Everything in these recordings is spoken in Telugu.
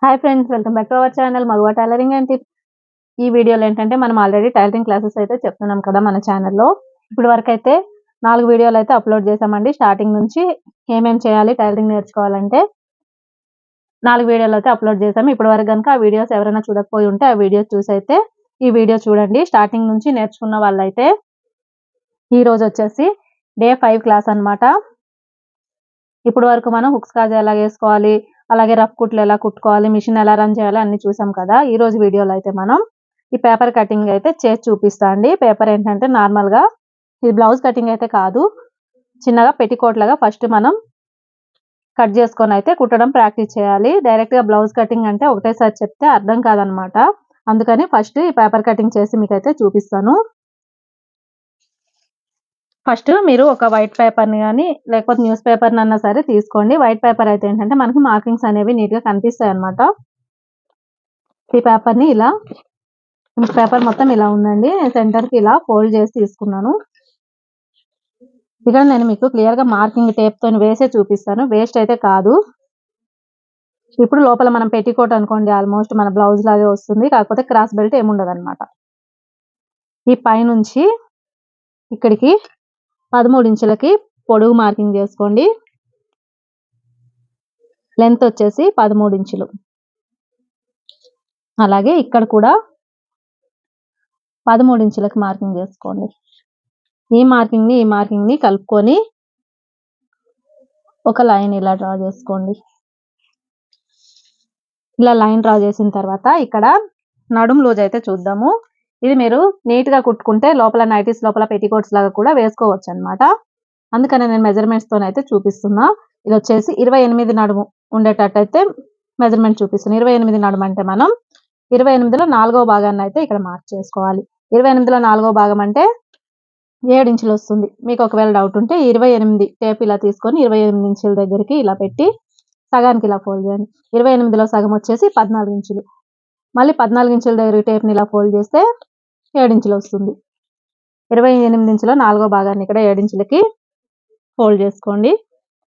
Hi friends, welcome back to our channel Maguva tailoring and tips. ఈ వీడియోలో ఏంటంటే మనం ఆల్రెడీ టైలరింగ్ క్లాసెస్ అయితే చెప్తున్నాం కదా మన ఛానల్లో. ఇప్పుడు వరకు అయితే 4 వీడియోలు అయితే అప్లోడ్ చేసామండి. స్టార్టింగ్ నుంచి ఏమేమి చేయాలి టైలరింగ్ నేర్చుకోవాలంటే 4 వీడియోలు అయితే అప్లోడ్ చేసాము. ఇప్పుడు వరకు కనుక ఆ వీడియోస్ ఎవరైనా చూడకపోయి ఉంటే ఆ వీడియోస్ చూసి అయితే ఈ వీడియో చూడండి. స్టార్టింగ్ నుంచి నేర్చుకున్న వాళ్ళైతే ఈ రోజు వచ్చేసి డే 5 క్లాస్ అన్నమాట. ఇప్పుడు వరకు మనం హుక్స్ కాజా ఎలా వేసుకోవాలి, అలాగే రఫ్ కుట్లు ఎలా కుట్టుకోవాలి, మిషన్ ఎలా రన్ చేయాలి అన్ని చూసాం కదా. ఈ రోజు వీడియోలో అయితే మనం ఈ పేపర్ కటింగ్ అయితే చేసి చూపిస్తా అండి. పేపర్ ఏంటంటే నార్మల్ గా ఇది బ్లౌజ్ కటింగ్ అయితే కాదు, చిన్నగా పెట్టికోట్ లాగా ఫస్ట్ మనం కట్ చేసుకొని అయితే కుట్టడం ప్రాక్టీస్ చేయాలి. డైరెక్ట్ గా బ్లౌజ్ కటింగ్ అంటే ఒకటేసారి చెప్తే అర్థం కాదనమాట. అందుకని ఫస్ట్ ఈ పేపర్ కటింగ్ చేసి మీకైతే చూపిస్తాను. ఫస్ట్ మీరు ఒక వైట్ పేపర్ని కానీ లేకపోతే న్యూస్ పేపర్ని అన్నా సరే తీసుకోండి. వైట్ పేపర్ అయితే ఏంటంటే మనకి మార్కింగ్స్ అనేవి నీట్గా కనిపిస్తాయి అనమాట. ఈ పేపర్ని ఇలా పేపర్ మొత్తం ఇలా ఉందండి. సెంటర్కి ఇలా ఫోల్డ్ చేసి తీసుకున్నాను. ఇక్కడ నేను మీకు క్లియర్గా మార్కింగ్ టేప్తో వేసే చూపిస్తాను, వేస్ట్ అయితే కాదు. ఇప్పుడు లోపల మనం పెట్టికోట్ అనుకోండి, ఆల్మోస్ట్ మన బ్లౌజ్ లాగే వస్తుంది, కాకపోతే క్రాస్ బెల్ట్ ఏముండదు అనమాట. ఈ పైనుంచి ఇక్కడికి 13 ఇంచులకి పొడవు మార్కింగ్ చేసుకోండి. లెంత్ వచ్చేసి 13 ఇంచులు. అలాగే ఇక్కడ కూడా 13 ఇంచులకి మార్కింగ్ చేసుకోండి. ఈ మార్కింగ్ ని కలుపుకొని ఒక లైన్ ఇలా డ్రా చేసుకోండి. ఇలా లైన్ డ్రా చేసిన తర్వాత ఇక్కడ నడుము లూజ్ అయితే చూద్దాము. ఇది మీరు నీట్ గా కుట్టుకుంటే లోపల నైటీస్ లోపల పెట్టికోట్స్ లాగా కూడా వేసుకోవచ్చు అనమాట. అందుకనే నేను మెజర్మెంట్స్ తోనైతే చూపిస్తున్నా. ఇది వచ్చేసి 28 నడుము ఉండేటట్టు అయితే మెజర్మెంట్ చూపిస్తున్నాను. 28 నడుము అంటే మనం 28లో 4వ భాగాన్ని అయితే ఇక్కడ మార్క్ చేసుకోవాలి. 28లో 4వ భాగం అంటే 7 ఇంచులు వస్తుంది. మీకు ఒకవేళ డౌట్ ఉంటే 28 టేప్ ఇలా తీసుకొని 28 ఇంచుల దగ్గరికి ఇలా పెట్టి సగానికి ఇలా ఫోల్డ్ చేయండి. 28లో సగం వచ్చేసి 14 ఇంచులు. మళ్ళీ 14 ఇంచుల దగ్గర టేప్ని ఇలా ఫోల్డ్ చేస్తే 7 ఇంచులు వస్తుంది. 28 ఇంచుల 4వ భాగాన్ని ఇక్కడ 7 ఇంచులకి ఫోల్డ్ చేసుకోండి.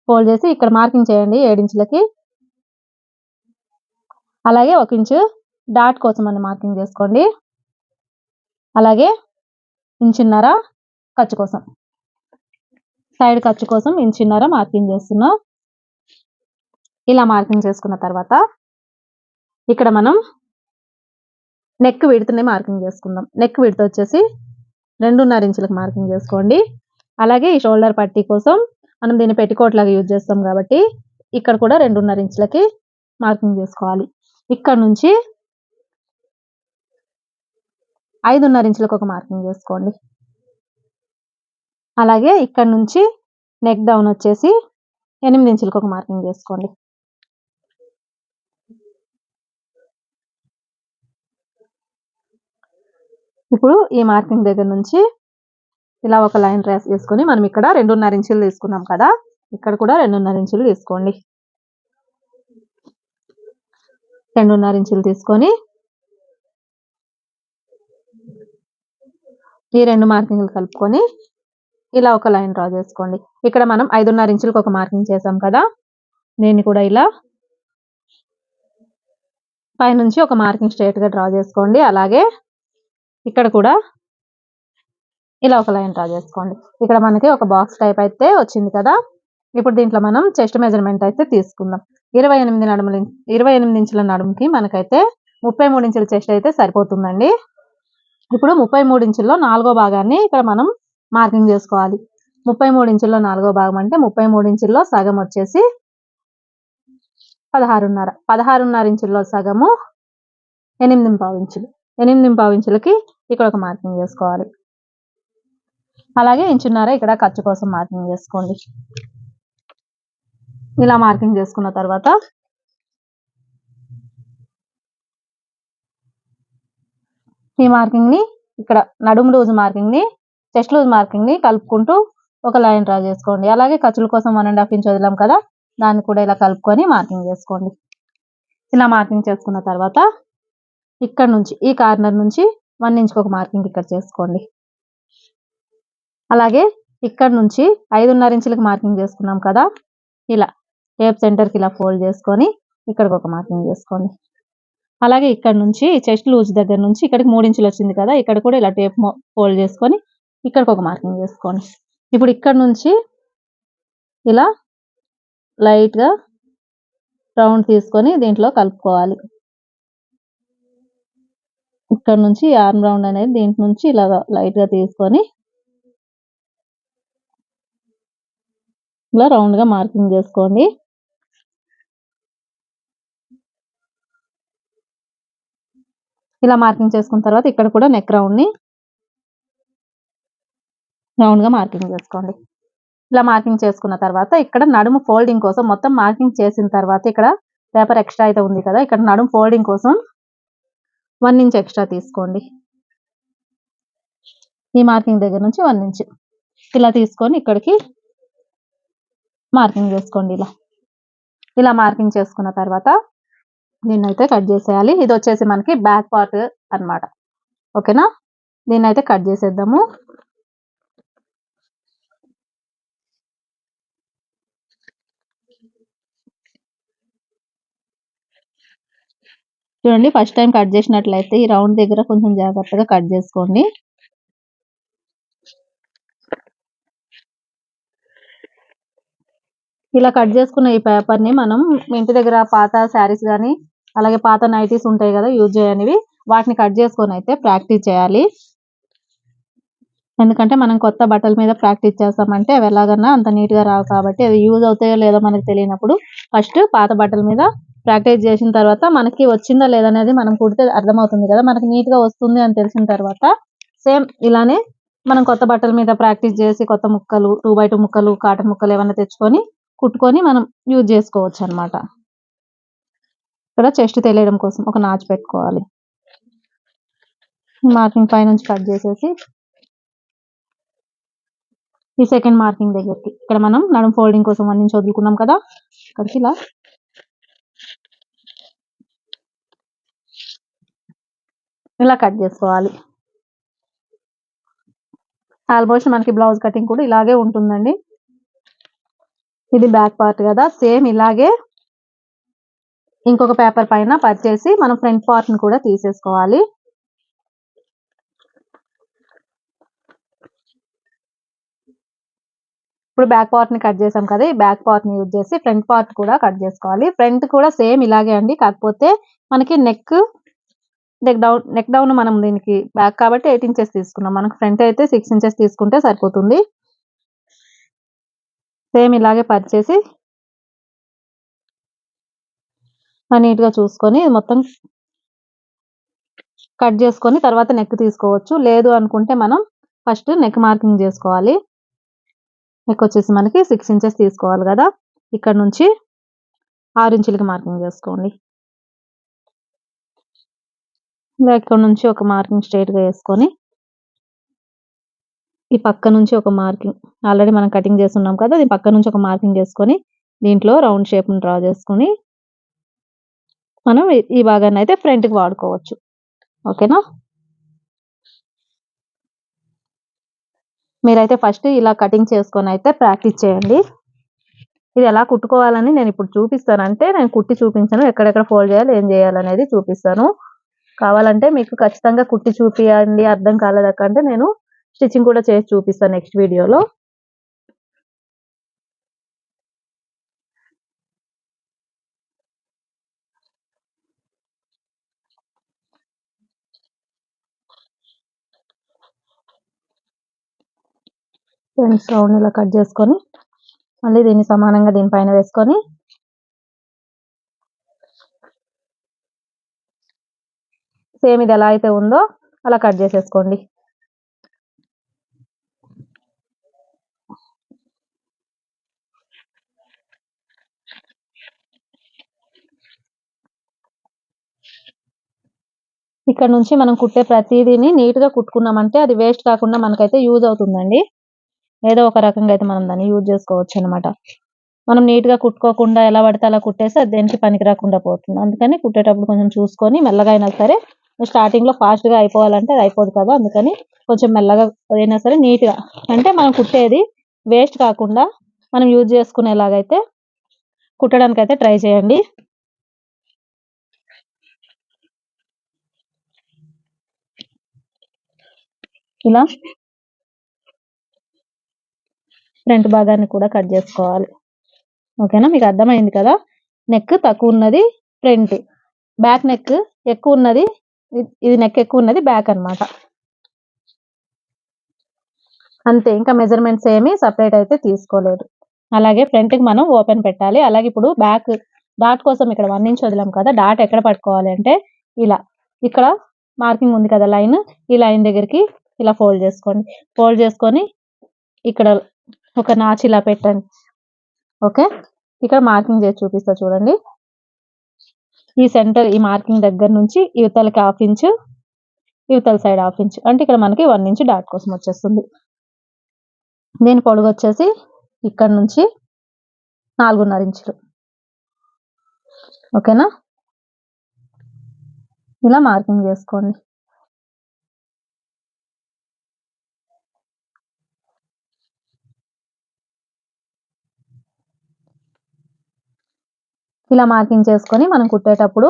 ఫోల్డ్ చేసి ఇక్కడ మార్కింగ్ చేయండి 7 ఇంచులకి. అలాగే 1 ఇంచు డాట్ కోసం అని మార్కింగ్ చేసుకోండి. అలాగే ఇంచున్నర ఖర్చు కోసం, సైడ్ ఖర్చు కోసం ఇంచున్నర మార్కింగ్ చేస్తున్నా. ఇలా మార్కింగ్ చేసుకున్న తర్వాత ఇక్కడ మనం నెక్ విడ్త్ని మార్కింగ్ చేసుకుందాం. నెక్ విడ్త్ వచ్చేసి 2.5 ఇంచులకు మార్కింగ్ చేసుకోండి. అలాగే ఈ షోల్డర్ పట్టీ కోసం మనం దీన్ని పెట్టికోట్ లాగా యూజ్ చేస్తాం కాబట్టి ఇక్కడ కూడా 2.5 ఇంచులకి మార్కింగ్ చేసుకోవాలి. ఇక్కడ నుంచి 5.5 ఇంచులకు ఒక మార్కింగ్ చేసుకోండి. అలాగే ఇక్కడ నుంచి నెక్ డౌన్ వచ్చేసి 8 ఇంచులకు ఒక మార్కింగ్ చేసుకోండి. ఇప్పుడు ఈ మార్కింగ్ దగ్గర నుంచి ఇలా ఒక లైన్ ట్రేస్ చేసుకొని మనం ఇక్కడ 2.5 ఇంచులు తీసుకున్నాం కదా, ఇక్కడ కూడా 2.5 ఇంచులు తీసుకోండి. 2.5 ఇంచులు తీసుకొని ఈ 2 మార్కింగ్లు కలుపుకొని ఇలా ఒక లైన్ డ్రా చేసుకోండి. ఇక్కడ మనం 5.5 ఇంచులకు ఒక మార్కింగ్ చేసాం కదా, దీన్ని కూడా ఇలా పైనుంచి ఒక మార్కింగ్ స్ట్రైట్ గా డ్రా చేసుకోండి. అలాగే ఇక్కడ కూడా ఇలా ఒక లైన్ డ్రా చేసుకోండి. ఇక్కడ మనకి ఒక బాక్స్ టైప్ అయితే వచ్చింది కదా. ఇప్పుడు దీంట్లో మనం చెస్ట్ మెజర్మెంట్ అయితే తీసుకుందాం. 28 ఇంచుల నడుముకి మనకైతే 33 ఇంచుల చెస్ట్ అయితే సరిపోతుందండి. ఇప్పుడు 33 ఇంచుల్లో 4వ భాగాన్ని ఇక్కడ మనం మార్కింగ్ చేసుకోవాలి. 33 ఇంచుల్లో 4వ భాగం అంటే 33 ఇంచుల్లో సగం వచ్చేసి 16.5 ఇంచుల్లో సగము 8.5 ఇంచులు. 8.5 ఇంచులకి ఇక్కడ ఒక మార్కింగ్ చేసుకోవాలి. అలాగే ఇంచున్నర ఇక్కడ ఖర్చు కోసం మార్కింగ్ చేసుకోండి. ఇలా మార్కింగ్ చేసుకున్న తర్వాత ఈ మార్కింగ్ ని ఇక్కడ నడుము లూజ్ మార్కింగ్ ని చెస్ట్ లూజ్ మార్కింగ్ ని కలుపుకుంటూ ఒక లైన్ డ్రా చేసుకోండి. అలాగే ఖర్చుల కోసం 1.5 ఇంచ్ వదిలాం కదా, దాన్ని కూడా ఇలా కలుపుకొని మార్కింగ్ చేసుకోండి. ఇలా మార్కింగ్ చేసుకున్న తర్వాత ఇక్కడ నుంచి ఈ కార్నర్ నుంచి 1 ఇంచ్కి ఒక మార్కింగ్ ఇక్కడ చేసుకోండి. అలాగే ఇక్కడ నుంచి 5.5 ఇంచులకు మార్కింగ్ చేసుకున్నాం కదా, ఇలా టేప్ సెంటర్కి ఇలా ఫోల్డ్ చేసుకొని ఇక్కడికి ఒక మార్కింగ్ చేసుకోండి. అలాగే ఇక్కడ నుంచి చెస్ట్ లూజ్ దగ్గర నుంచి ఇక్కడికి 3 ఇంచులు వచ్చింది కదా, ఇక్కడ కూడా ఇలా టేప్ ఫోల్డ్ చేసుకొని ఇక్కడికి ఒక మార్కింగ్ చేసుకోండి. ఇప్పుడు ఇక్కడ నుంచి ఇలా లైట్ గా రౌండ్ తీసుకొని దీంట్లో కలుపుకోవాలి. ఇక్కడ నుంచి ఆర్మ్ రౌండ్ అనేది దీంట్ నుంచి ఇలా లైట్ గా తీసుకొని ఇలా రౌండ్ గా మార్కింగ్ చేసుకోండి. ఇలా మార్కింగ్ చేసుకున్న తర్వాత ఇక్కడ కూడా నెక్ రౌండ్ ని రౌండ్ గా మార్కింగ్ చేసుకోండి. ఇలా మార్కింగ్ చేసుకున్న తర్వాత ఇక్కడ నడుము ఫోల్డింగ్ కోసం మొత్తం మార్కింగ్ చేసిన తర్వాత ఇక్కడ పేపర్ ఎక్స్ట్రా అయితే ఉంది కదా, ఇక్కడ నడుము ఫోల్డింగ్ కోసం 1 ఇంచ్ ఎక్స్ట్రా తీసుకోండి. ఈ మార్కింగ్ దగ్గర నుంచి 1 ఇంచ్ ఇలా తీసుకొని ఇక్కడికి మార్కింగ్ చేసుకోండి. ఇలా మార్కింగ్ చేసుకున్న తర్వాత దీన్ని అయితే కట్ చేసేయాలి. ఇది వచ్చేసి మనకి బ్యాక్ పార్ట్ అన్నమాట. ఓకేనా, దీన్ని అయితే కట్ చేసేద్దాము. చూడండి, ఫస్ట్ టైం కట్ చేసినట్లయితే ఈ రౌండ్ దగ్గర కొంచెం జాగ్రత్తగా కట్ చేసుకోండి. ఇలా కట్ చేసుకున్న ఈ పేపర్ ని మనం ఇంటి దగ్గర పాత శారీస్ కానీ అలాగే పాత నైటీస్ ఉంటాయి కదా యూజ్ చేయనివి, వాటిని కట్ చేసుకొని అయితే ప్రాక్టీస్ చేయాలి. ఎందుకంటే మనం కొత్త బట్టల మీద ప్రాక్టీస్ చేస్తామంటే అవి ఎలాగన్నా అంత నీట్ గా రావు కాబట్టి అది యూజ్ అవుతాయో లేదో మనకు తెలియనప్పుడు ఫస్ట్ పాత బట్టల మీద ప్రాక్టీస్ చేసిన తర్వాత మనకి వచ్చిందా లేదనేది మనం కుడితే అర్థమవుతుంది కదా, మనకి నీట్ గా వస్తుంది అని తెలిసిన తర్వాత సేమ్ ఇలానే మనం కొత్త బట్టల మీద ప్రాక్టీస్ చేసి కొత్త ముక్కలు 2x2 ముక్కలు కాటన్ ముక్కలు ఏమైనా తెచ్చుకొని కుట్టుకొని మనం యూజ్ చేసుకోవచ్చు అన్నమాట. ఇక్కడ చెస్ట్ తెలియడం కోసం ఒక నాచు పెట్టుకోవాలి. మార్కింగ్ పై నుంచి కట్ చేసేసి ఈ సెకండ్ మార్కింగ్ దగ్గరికి ఇక్కడ మనం నడుము ఫోల్డింగ్ కోసం 1 ఇంచ్ వదులుకున్నాం కదా, ఇక్కడికి ఇలా కట్ చేసుకోవాలి. ఆల్మోస్ట్ మనకి బ్లౌజ్ కటింగ్ కూడా ఇలాగే ఉంటుందండి. ఇది బ్యాక్ పార్ట్ కదా, సేమ్ ఇలాగే ఇంకొక పేపర్ పైన పరిచేసి మనం ఫ్రంట్ పార్ట్ ని కూడా తీసేసుకోవాలి. ఇప్పుడు బ్యాక్ పార్ట్ ని కట్ చేసాం కదా, ఈ బ్యాక్ పార్ట్ ని యూజ్ చేసి ఫ్రంట్ పార్ట్ కూడా కట్ చేసుకోవాలి. ఫ్రంట్ కూడా సేమ్ ఇలాగే అండి, కాకపోతే మనకి నెక్ డౌన్ మనం దీనికి బ్యాక్ కాబట్టి 8 ఇంచెస్ తీసుకున్నాం, మనకు ఫ్రంట్ అయితే 6 ఇంచెస్ తీసుకుంటే సరిపోతుంది. సేమ్ ఇలాగే పరిచేసి నీట్ గా చూసుకొని మొత్తం కట్ చేసుకొని తర్వాత నెక్ తీసుకోవచ్చు. లేదు అనుకుంటే మనం ఫస్ట్ నెక్ మార్కింగ్ చేసుకోవాలి. నెక్ వచ్చేసి మనకి 6 ఇంచెస్ తీసుకోవాలి కదా, ఇక్కడ నుంచి 6 ఇంచులకి మార్కింగ్ చేసుకోండి. ఇక్కడ నుంచి ఒక మార్కింగ్ స్ట్రైట్ గా వేసుకొని ఈ పక్క నుంచి ఒక మార్కింగ్ ఆల్రెడీ మనం కటింగ్ చేస్తున్నాం కదా, ఈ పక్క నుంచి ఒక మార్కింగ్ చేసుకొని దీంట్లో రౌండ్ షేప్ ని డ్రా చేసుకొని మనం ఈ భాగాన్ని అయితే ఫ్రంట్ కి వాడుకోవచ్చు. ఓకేనా, మీరైతే ఫస్ట్ ఇలా కటింగ్ చేసుకొని అయితే ప్రాక్టీస్ చేయండి. ఇది ఎలా కుట్టుకోవాలని నేను ఇప్పుడు చూపిస్తాను, అంటే నేను కుట్టి చూపించాను, ఎక్కడెక్కడ ఫోల్డ్ చేయాలి ఏం చేయాలి అనేది చూపిస్తాను. కావాలంటే మీకు ఖచ్చితంగా కుట్టి చూపియండి అర్థం కాలేదక్కంటే నేను స్టిచ్చింగ్ కూడా చేసి చూపిస్తాను నెక్స్ట్ వీడియోలో. రౌండ్ ఇలా కట్ చేసుకొని మళ్ళీ దీన్ని సమానంగా దీనిపైన వేసుకొని సేమ్ ఇది ఎలా అయితే ఉందో అలా కట్ చేసేసుకోండి. ఇక్కడ నుంచి మనం కుట్టే ప్రతిదీని నీట్ గా కుట్టుకున్నామంటే అది వేస్ట్ కాకుండా మనకైతే యూజ్ అవుతుందండి. ఏదో ఒక రకంగా అయితే మనం దాన్ని యూజ్ చేసుకోవచ్చు అనమాట. మనం నీట్ గా కుట్టుకోకుండా ఎలా పడితే అలా కుట్టేసి అది దేనికి పనికి రాకుండా పోతుంది. అందుకని కుట్టేటప్పుడు కొంచెం చూసుకొని మెల్లగా అయినా సరే, స్టార్టింగ్ లో ఫాస్ట్ గా అయిపోవాలంటే అది అయిపోదు కదా, అందుకని కొంచెం మెల్లగా అయినా సరే నీట్ గా, అంటే మనం కుట్టేది వేస్ట్ కాకుండా మనం యూజ్ చేసుకునేలాగైతే కుట్టడానికి అయితే ట్రై చేయండి. ఇలా ఫ్రంట్ భాగాన్ని కూడా కట్ చేసుకోవాలి. ఓకేనా, మీకు అర్థమైంది కదా. నెక్ తక్కువ ఉన్నది ఫ్రంట్, బ్యాక్ నెక్ ఎక్కువ ఉన్నది, ఇది నెక్ ఎక్కువ ఉన్నది బ్యాక్ అన్నమాట. అంతే, ఇంకా మెజర్మెంట్స్ ఏమి సపరేట్ అయితే తీసుకోలేదు. అలాగే ఫ్రంట్ కి మనం ఓపెన్ పెట్టాలి. అలాగే ఇప్పుడు బ్యాక్ డాట్ కోసం ఇక్కడ 1 ఇంచ్ వదిలాం కదా, డాట్ ఎక్కడ పట్టుకోవాలి అంటే ఇలా, ఇక్కడ మార్కింగ్ ఉంది కదా లైన్, ఈ లైన్ దగ్గరికి ఇలా ఫోల్డ్ చేసుకోండి. ఫోల్డ్ చేసుకొని ఇక్కడ ఒక నాచ్ ఇలా పెట్టండి. ఓకే, ఇక్కడ మార్కింగ్ చేసి చూపిస్తా చూడండి. ఈ సెంటర్, ఈ మార్కింగ్ దగ్గర నుంచి యువతలకి 1/2 ఇంచ్, యువతల సైడ్ 1/2 ఇంచ్, అంటే ఇక్కడ మనకి 1 ఇంచ్ డాట్ కోసం వచ్చేస్తుంది. దీని పొడుగు వచ్చేసి ఇక్కడ నుంచి 4.5 ఇంచులు. ఓకేనా, ఇలా మార్కింగ్ చేసుకోండి. ఇలా మార్కింగ్ చేసుకొని మనం కుట్టేటప్పుడు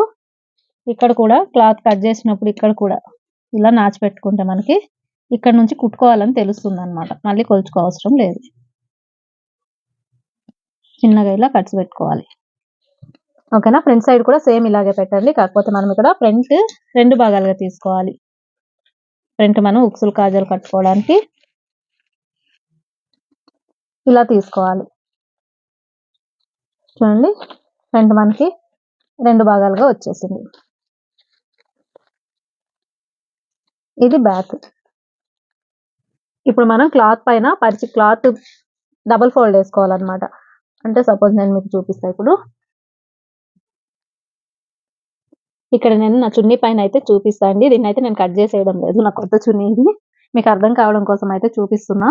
ఇక్కడ కూడా క్లాత్ కట్ చేసినప్పుడు ఇక్కడ కూడా ఇలా నాచి పెట్టుకుంటే మనకి ఇక్కడ నుంచి కుట్టుకోవాలని తెలుస్తుంది అనమాట. మళ్ళీ కొలుచుకో అవసరం లేదు. చిన్నగా ఇలా కట్స్ పెట్టుకోవాలి. ఓకేనా, ఫ్రంట్ సైడ్ కూడా సేమ్ ఇలాగే పెట్టండి. కాకపోతే మనం ఇక్కడ ఫ్రంట్ 2 భాగాలుగా తీసుకోవాలి. ఫ్రంట్ మనం ఉక్సులు కాజాలు కట్టుకోవడానికి ఇలా తీసుకోవాలి. చూడండి, ఫ్రంట్ మనకి 2 భాగాలుగా వచ్చేసింది. ఇది బ్యాక్. ఇప్పుడు మనం క్లాత్ పైన పరిచి క్లాత్ డబుల్ ఫోల్డ్ వేసుకోవాలన్నమాట. అంటే సపోజ్ నేను మీకు చూపిస్తా. ఇప్పుడు ఇక్కడ నేను నా చున్నీ పైన అయితే చూపిస్తా అండి. దీన్ని అయితే నేను కట్ చేసేయడం లేదు, నా కొత్త చున్నీ ఇది. మీకు అర్థం కావడం కోసం అయితే చూపిస్తున్నా.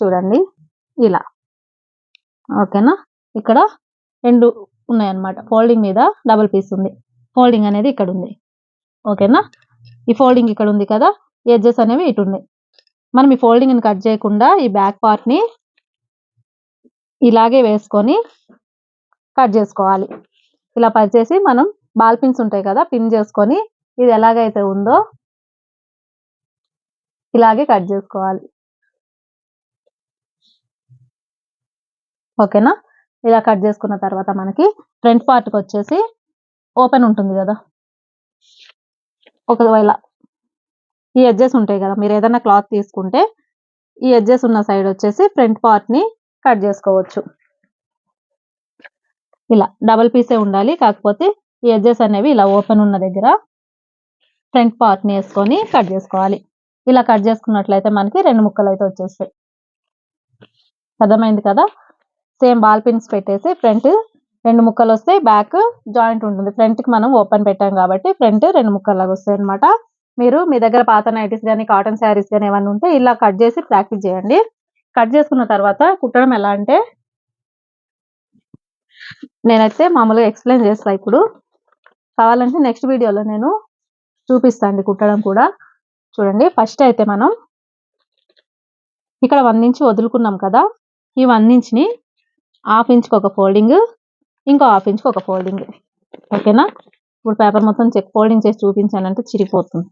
చూడండి ఇలా. ఓకేనా, ఇక్కడ 2 ఉన్నాయన్నమాట. ఫోల్డింగ్ మీద డబుల్ పీస్ ఉంది. ఫోల్డింగ్ అనేది ఇక్కడ ఉంది. ఓకేనా, ఈ ఫోల్డింగ్ ఇక్కడ ఉంది కదా, ఎడ్జెస్ అనేవి ఇటు ఉన్నాయి. మనం ఈ ఫోల్డింగ్ ని కట్ చేయకుండా ఈ బ్యాక్ పార్ట్ ని ఇలాగే వేసుకొని కట్ చేసుకోవాలి. ఇలా పరిచేసి మనం బాల్ పిన్స్ ఉంటాయి కదా, పిన్ చేసుకొని ఇది ఎలాగైతే ఉందో ఇలాగే కట్ చేసుకోవాలి. ఓకేనా, ఇలా కట్ చేసుకున్న తర్వాత మనకి ఫ్రంట్ పార్ట్ కి వచ్చేసి ఓపెన్ ఉంటుంది కదా. ఒకవేళ ఈ ఎడ్జెస్ ఉంటాయి కదా, మీరు ఏదైనా క్లాత్ తీసుకుంటే ఈ ఎడ్జెస్ ఉన్న సైడ్ వచ్చేసి ఫ్రంట్ పార్ట్ ని కట్ చేసుకోవచ్చు. ఇలా డబల్ పీసే ఉండాలి. కాకపోతే ఈ ఎడ్జెస్ అనేవి ఇలా ఓపెన్ ఉన్న దగ్గర ఫ్రంట్ పార్ట్ ని వేసుకొని కట్ చేసుకోవాలి. ఇలా కట్ చేసుకున్నట్లయితే మనకి 2 ముక్కలు అయితే వచ్చేస్తాయి. అర్థమైంది కదా. సేమ్ బాల్ పిన్స్ పెట్టేసి ఫ్రంట్ 2 ముక్కలు వస్తాయి, బ్యాక్ జాయింట్ ఉంటుంది. ఫ్రంట్ కి మనం ఓపెన్ పెట్టాం కాబట్టి ఫ్రంట్ 2 ముక్కల్లాగా వస్తాయి అనమాట. మీరు మీ దగ్గర పాత నైటీస్ కానీ కాటన్ శారీస్ కానీ ఏమన్నా ఉంటే ఇలా కట్ చేసి ప్రాక్టీస్ చేయండి. కట్ చేసుకున్న తర్వాత కుట్టడం ఎలా అంటే నేనైతే మామూలుగా ఎక్స్ప్లెయిన్ చేస్తా. ఇప్పుడు కావాలంటే నెక్స్ట్ వీడియోలో నేను చూపిస్తాను కుట్టడం కూడా. చూడండి, ఫస్ట్ అయితే మనం ఇక్కడ 1 ఇంచ్ వదులుకున్నాం కదా, ఈ 1 ఇంచ్ ని 1/2 ఇంచ్కి ఒక ఫోల్డింగ్, ఇంకో 1/2 ఇంచ్కి ఒక ఫోల్డింగ్. ఓకేనా, ఇప్పుడు పేపర్ మొత్తం చెక్ ఫోల్డింగ్ చేసి చూపించానంటే చిరిగిపోతుంది.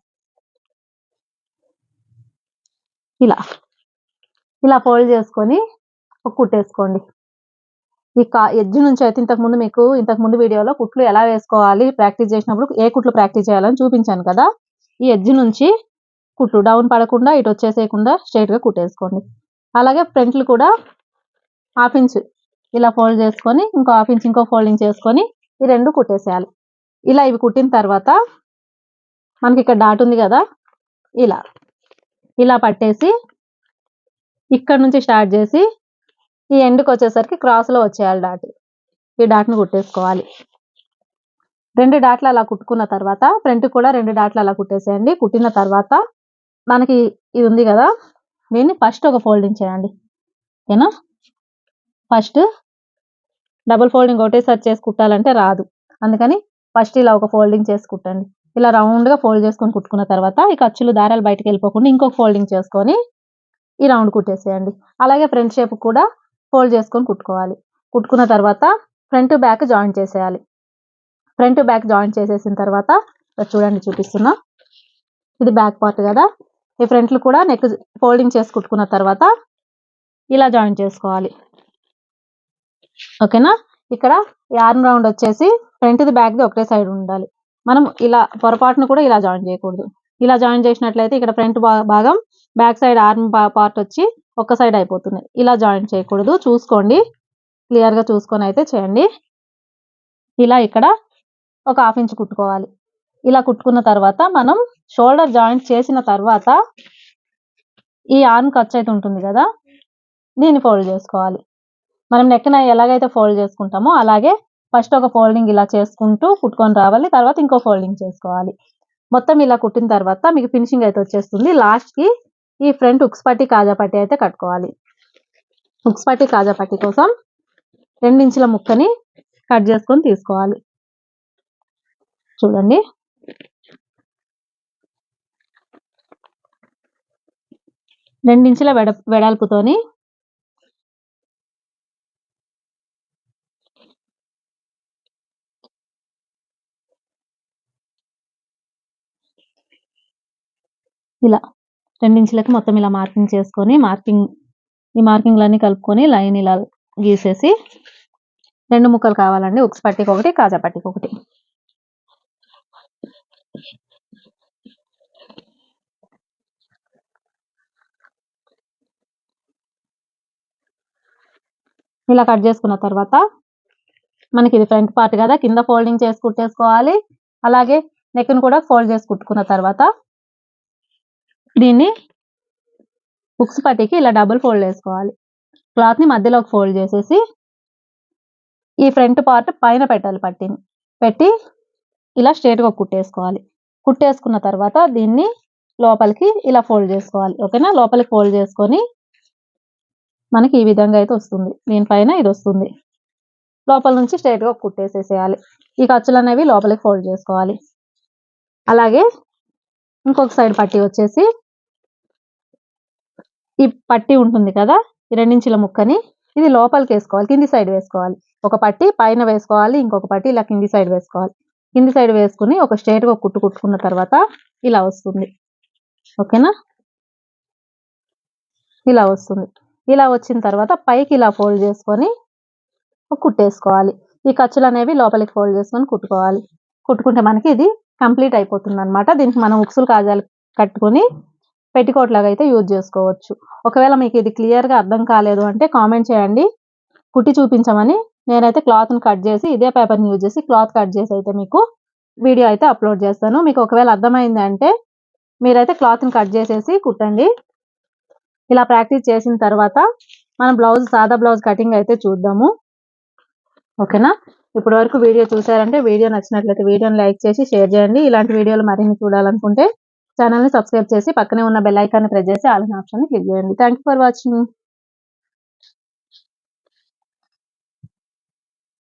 ఇలా ఇలా ఫోల్డ్ చేసుకొని ఒక కుట్టేసుకోండి. ఈ ఎడ్జ్ నుంచి అయితే ఇంతకు ముందు వీడియోలో కుట్లు ఎలా వేసుకోవాలి ప్రాక్టీస్ చేసినప్పుడు ఏ కుట్లు ప్రాక్టీస్ చేయాలని చూపించాను కదా. ఈ ఎడ్జ్ నుంచి కుట్లు డౌన్ పడకుండా ఇటు వచ్చేసేయకుండా స్ట్రైట్ గా కుట్టేసుకోండి. అలాగే ఫ్రంట్లు కూడా 1/2 ఇంచ్ ఇలా ఫోల్డ్ చేసుకొని ఇంకో 1/2 ఇంచ్ ఇంకో ఫోల్డింగ్ చేసుకొని ఈ 2 కుట్టేసేయాలి. ఇలా ఇవి కుట్టిన తర్వాత మనకి ఇక్కడ డాట్ ఉంది కదా, ఇలా ఇలా పట్టేసి ఇక్కడ నుంచి స్టార్ట్ చేసి ఈ ఎండ్కి వచ్చేసరికి క్రాస్ లో వచ్చేయాలి డాట్. ఈ డాట్ ను కుట్టేసుకోవాలి. 2 డాట్లు అలా కుట్టుకున్న తర్వాత ఫ్రంట్ కూడా 2 డాట్లు అలా కుట్టేసేయండి. కుట్టిన తర్వాత మనకి ఇది ఉంది కదా, దీన్ని ఫస్ట్ ఒక ఫోల్డింగ్ చేయండి. ఓకేనా, ఫస్ట్ డబుల్ ఫోల్డింగ్ ఒకటేసారి చేసి కుట్టాలంటే రాదు, అందుకని ఫస్ట్ ఇలా ఒక ఫోల్డింగ్ చేసి కుట్టండి. ఇలా రౌండ్ గా ఫోల్డ్ చేసుకొని కుట్టుకున్న తర్వాత ఈ ఖర్చులు దారాలు బయటకు వెళ్ళిపోకుండా ఇంకొక ఫోల్డింగ్ చేసుకొని ఈ రౌండ్ కుట్టేసేయండి. అలాగే ఫ్రంట్ షేప్ కూడా ఫోల్డ్ చేసుకొని కుట్టుకోవాలి. కుట్టుకున్న తర్వాత ఫ్రంట్ బ్యాక్ జాయింట్ చేసేయాలి. ఫ్రంట్ బ్యాక్ జాయింట్ చేసేసిన తర్వాత చూడండి చూపిస్తున్నా, ఇది బ్యాక్ పార్ట్ కదా, ఈ ఫ్రంట్లు కూడా నెక్ ఫోల్డింగ్ చేసి కుట్టుకున్న తర్వాత ఇలా జాయిన్ చేసుకోవాలి. ఓకేనా. ఇక్కడ ఈ ఆర్మ్ రౌండ్ వచ్చేసి ఫ్రంట్ది బ్యాక్ది ఒకటే సైడ్ ఉండాలి. మనం ఇలా పొరపాటును కూడా ఇలా జాయిన్ చేయకూడదు. ఇలా జాయిన్ చేసినట్లయితే ఇక్కడ ఫ్రంట్ భాగం బ్యాక్ సైడ్ ఆర్మ్ పార్ట్ వచ్చి ఒక సైడ్ అయిపోతుంది. ఇలా జాయిన్ చేయకూడదు, చూసుకోండి, క్లియర్గా చూసుకొని అయితే చేయండి. ఇలా ఇక్కడ ఒక 1/2 ఇంచ్ కుట్టుకోవాలి. ఇలా కుట్టుకున్న తర్వాత మనం షోల్డర్ జాయింట్ చేసిన తర్వాత ఈ ఆర్మ్ ఖర్చు అయితే ఉంటుంది కదా, దీన్ని ఫోల్డ్ చేసుకోవాలి. మనం నెక్న ఎలాగైతే ఫోల్డ్ చేసుకుంటామో అలాగే ఫస్ట్ ఒక ఫోల్డింగ్ ఇలా చేసుకుంటూ కుట్టుకొని రావాలి. తర్వాత ఇంకో ఫోల్డింగ్ చేసుకోవాలి. మొత్తం ఇలా కుట్టిన తర్వాత మీకు ఫినిషింగ్ అయితే వచ్చేస్తుంది. లాస్ట్కి ఈ ఫ్రంట్ ఉక్స్ పట్టి కాజా పట్టి అయితే కట్టుకోవాలి. ఉక్స్ పట్టి కాజా పట్టి కోసం 2 ఇంచుల ముక్కని కట్ చేసుకొని తీసుకోవాలి. చూడండి, రెండించుల వెడల్పుతోని ఇలా 2 ఇంచులకి మొత్తం ఇలా మార్కింగ్ చేసుకొని ఈ మార్కింగ్లన్నీ కలుపుకొని లైన్ ఇలా గీసేసి 2 ముక్కలు కావాలండి. ఉక్స్ పట్టికి ఒకటి, కాజా పట్టికి ఒకటి. ఇలా కట్ చేసుకున్న తర్వాత మనకి ఇది ఫ్రంట్ పార్ట్ కదా, కింద ఫోల్డింగ్ చేసి కుట్టేసుకోవాలి. అలాగే నెక్ను కూడా ఫోల్డ్ చేసి కుట్టుకున్న తర్వాత దీన్ని ఉక్స్ పట్టికి ఇలా డబుల్ ఫోల్డ్ వేసుకోవాలి. క్లాత్ని మధ్యలోకి ఫోల్డ్ చేసేసి ఈ ఫ్రంట్ పార్ట్ పైన పెట్టాలి. పట్టిని పెట్టి ఇలా స్ట్రేట్గా కుట్టేసుకోవాలి. కుట్టేసుకున్న తర్వాత దీన్ని లోపలికి ఇలా ఫోల్డ్ చేసుకోవాలి. ఓకేనా. లోపలికి ఫోల్డ్ చేసుకొని మనకి ఈ విధంగా అయితే వస్తుంది. దీనిపైన ఇది వస్తుంది. లోపల నుంచి స్ట్రైట్గా కుట్టేసేసేయాలి. ఈ ఖర్చులు అనేవి లోపలికి ఫోల్డ్ చేసుకోవాలి. అలాగే ఇంకొక సైడ్ పట్టి వచ్చేసి ఈ పట్టి ఉంటుంది కదా, ఈ 2 ఇంచుల ముక్కని ఇది లోపలికి వేసుకోవాలి, కింది సైడ్ వేసుకోవాలి. ఒక పట్టి పైన వేసుకోవాలి, ఇంకొక పట్టి ఇలా కింది సైడ్ వేసుకోవాలి. కింది సైడ్ వేసుకుని ఒక స్ట్రైట్గా కుట్టుకున్న తర్వాత ఇలా వస్తుంది. ఓకేనా. ఇలా వస్తుంది. ఇలా వచ్చిన తర్వాత పైకి ఇలా ఫోల్డ్ చేసుకొని కుట్టేసుకోవాలి. ఈ ఖర్చులు అనేవి లోపలికి ఫోల్డ్ చేసుకొని కుట్టుకోవాలి. కుట్టుకుంటే మనకి ఇది కంప్లీట్ అయిపోతుంది అనమాట. దీనికి మనం ఉక్సులు కాజాలు కట్టుకొని పెట్టికోట్ లాగా అయితే యూజ్ చేసుకోవచ్చు. ఒకవేళ మీకు ఇది క్లియర్గా అర్థం కాలేదు అంటే కామెంట్ చేయండి, కుట్టి చూపించమని. నేనైతే క్లాత్ని కట్ చేసి ఇదే పేపర్ని యూజ్ చేసి క్లాత్ కట్ చేసి అయితే మీకు వీడియో అయితే అప్లోడ్ చేస్తాను. మీకు ఒకవేళ అర్థమైంది అంటే మీరైతే క్లాత్ని కట్ చేసేసి కుట్టండి. ఇలా ప్రాక్టీస్ చేసిన తర్వాత మనం సాదా బ్లౌజ్ కటింగ్ అయితే చూద్దాము. ఓకేనా. ఇప్పటి వరకు వీడియో చూసారంటే వీడియో నచ్చినట్లయితే వీడియోని లైక్ చేసి షేర్ చేయండి. ఇలాంటి వీడియోలు మరిన్ని చూడాలనుకుంటే ఛానల్ని సబ్స్క్రైబ్ చేసి పక్కనే ఉన్న బెల్ ఐకాన్ని ప్రెస్ చేసి ఆల్ అనే ఆప్షన్ని క్లిక్ చేయండి. Thank you for watching.